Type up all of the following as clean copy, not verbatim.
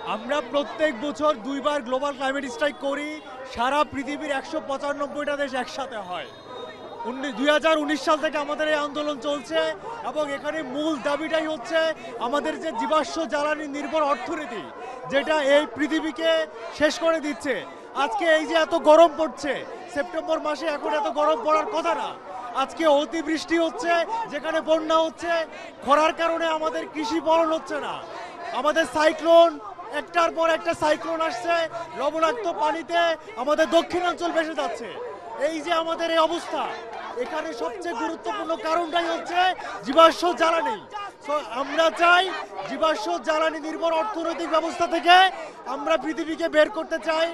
আমরা প্রত্যেক বছর দুইবার গ্লোবাল ক্লাইমেট স্ট্রাইক করি। সারা পৃথিবীর ১৯৫টা দেশ একসাথে হয়। ২০১৯ সাল থেকে আমাদের এই আন্দোলন চলছে এবং এখানে মূল দাবিটাই হচ্ছে আমাদের যে জীবাশ্ম জ্বালানি নির্ভর অর্থনীতি, যেটা এই পৃথিবীকে শেষ করে দিচ্ছে। আজকে এই যে এত গরম পড়ছে, সেপ্টেম্বর মাসে এখন এত গরম পড়ার কথা না। আজকে অতিবৃষ্টি হচ্ছে, যেখানে বন্যা হচ্ছে, খরার কারণে আমাদের কৃষি ফলন হচ্ছে না। আমাদের সাইক্লোন, একটার পর একটা সাইক্লোন আসছে, লবণাক্ত পানিতে আমাদের দক্ষিণাঞ্চল ভেসে যাচ্ছে। এই যে আমাদের এই অবস্থা, এখানে সবচেয়ে গুরুত্বপূর্ণ কারণটাই হচ্ছে জীবাশ্ম জ্বালানি। তো আমরা চাই জীবাশ্ম জ্বালানি নির্ভর অর্থনৈতিক ব্যবস্থা থেকে আমরা পৃথিবীকে বের করতে চাই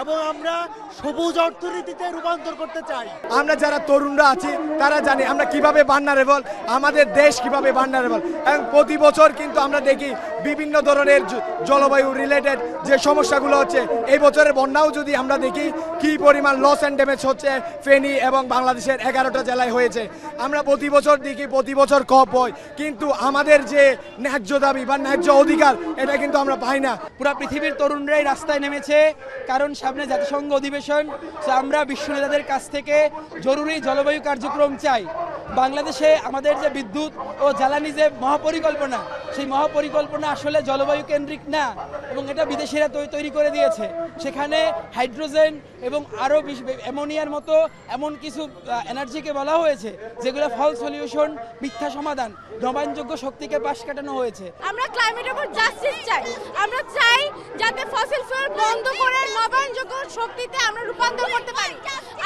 এবং আমরা সবুজ অর্থনীতিতে রূপান্তর করতে চাই। আমরা যারা তরুণরা আছি তারা জানি আমরা কিভাবে ভালনারেবল, আমাদের দেশ কিভাবে ভালনারেবল। এবং প্রতি বছর কিন্তু আমরা দেখি বিভিন্ন ধরনের জলবায়ু রিলেটেড যে সমস্যাগুলো হচ্ছে। এই বছরের বন্যাও যদি আমরা দেখি কি পরিমাণ লস অ্যান্ড ড্যামেজ হচ্ছে ফেনী এবং বাংলাদেশের 11টা জেলায় হয়েছে। আমরা প্রতি বছর দেখি প্রতি বছর কপ হয়, কিন্তু আমাদের যে ন্যায্য দাবি বা ন্যায্য অধিকার এটা কিন্তু আমরা পাই না। পুরো পৃথিবীর তরুণরাই রাস্তায় নেমেছে, কারণ সামনে জাতিসংঘ অধিবেশন। আমরা বিশ্ব নেতাদের কাছ থেকে জরুরি জলবায়ু কার্যক্রম চাই। বাংলাদেশে আমাদের যে বিদ্যুৎ ও জ্বালানি যে মহাপরিকল্পনা, সেই মহাপরিকল্পনা আসলে জলবায়ু কেন্দ্রিক না এবং এটা বিদেশিরা তৈরি করে দিয়েছে। সেখানে হাইড্রোজেন এবং আরও অ্যামোনিয়ার মতো এমন কিছু এনার্জিকে বলা হয়েছে যেগুলো ফল সলিউশন, মিথ্যা সমাধান, নবায়নযোগ্য শক্তিকে পাশ কাটানো হয়েছে। আমরা ক্লাইমেটের উপর জাস্টিস চাই। আমরা চাই যাতে ফসিল ফুয়েল বন্ধ করে নবায়নযোগ্য শক্তিতে আমরা রূপান্তর করতে পারি।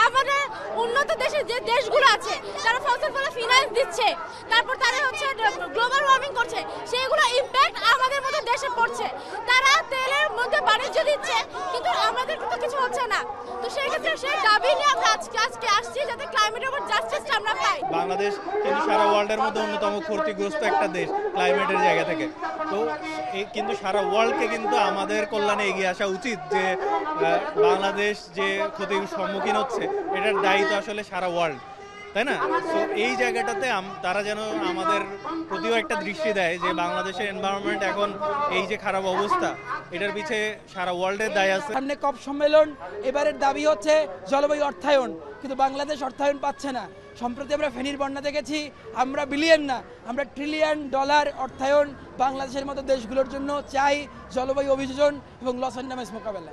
আমাদের উন্নত দেশের যে দেশগুলো আছে যারা ফসিল ফুয়েল ফিনান্স দিচ্ছে, তারপর তারা হচ্ছে গ্লোবাল ওয়ার্মিং করছে, সেইগুলো ইম্প্যাক্ট আমাদের মতো দেশে পড়ছে। তারা তেলের মধ্যে বাণিজ্য দিচ্ছে, কিন্তু আমাদের কিন্তু কিছু হচ্ছে না। তো সেই ক্ষেত্রে সেই দাবি নিয়ে আমরা আজকে আসছি যাতে ক্লাইমেটের উপর জাস্টিসটা আমরা পাই। বাংলাদেশ কিন্তু সারা ওয়ার্ল্ডের মধ্যে অন্যতম ক্ষতিগ্রস্ত একটা দেশ ক্লাইমেটের জায়গা থেকে। তো কিন্তু সারা ওয়ার্ল্ডকে কিন্তু আমাদের কল্যাণে এগিয়ে আসা উচিত যে বাংলাদেশ যে ক্ষতির সম্মুখীন হচ্ছে এটার দায়িত্ব আসলে সারা ওয়ার্ল্ড, তাই না? তো এই জায়গাটাতে তারা যেন আমাদের প্রতিও একটা দৃষ্টি দেয় যে বাংলাদেশের এনভায়রনমেন্ট এখন এই যে খারাপ অবস্থা, এটার পিছে সারা ওয়ার্ল্ডের দায় আছে। সামনে কপ সম্মেলন, এবারের দাবি হচ্ছে জলবায়ু অর্থায়ন, কিন্তু বাংলাদেশ অর্থায়ন পাচ্ছে না। সম্প্রতি আমরা ফেনীর বন্যা দেখেছি, আমরা বিলিয়ন না, আমরা ট্রিলিয়ন ডলার অর্থায়ন বাংলাদেশের মতো দেশগুলোর জন্য চাই জলবায়ু অভিযোজন এবং লস অ্যান্ড ড্যামেজ মোকাবেলা।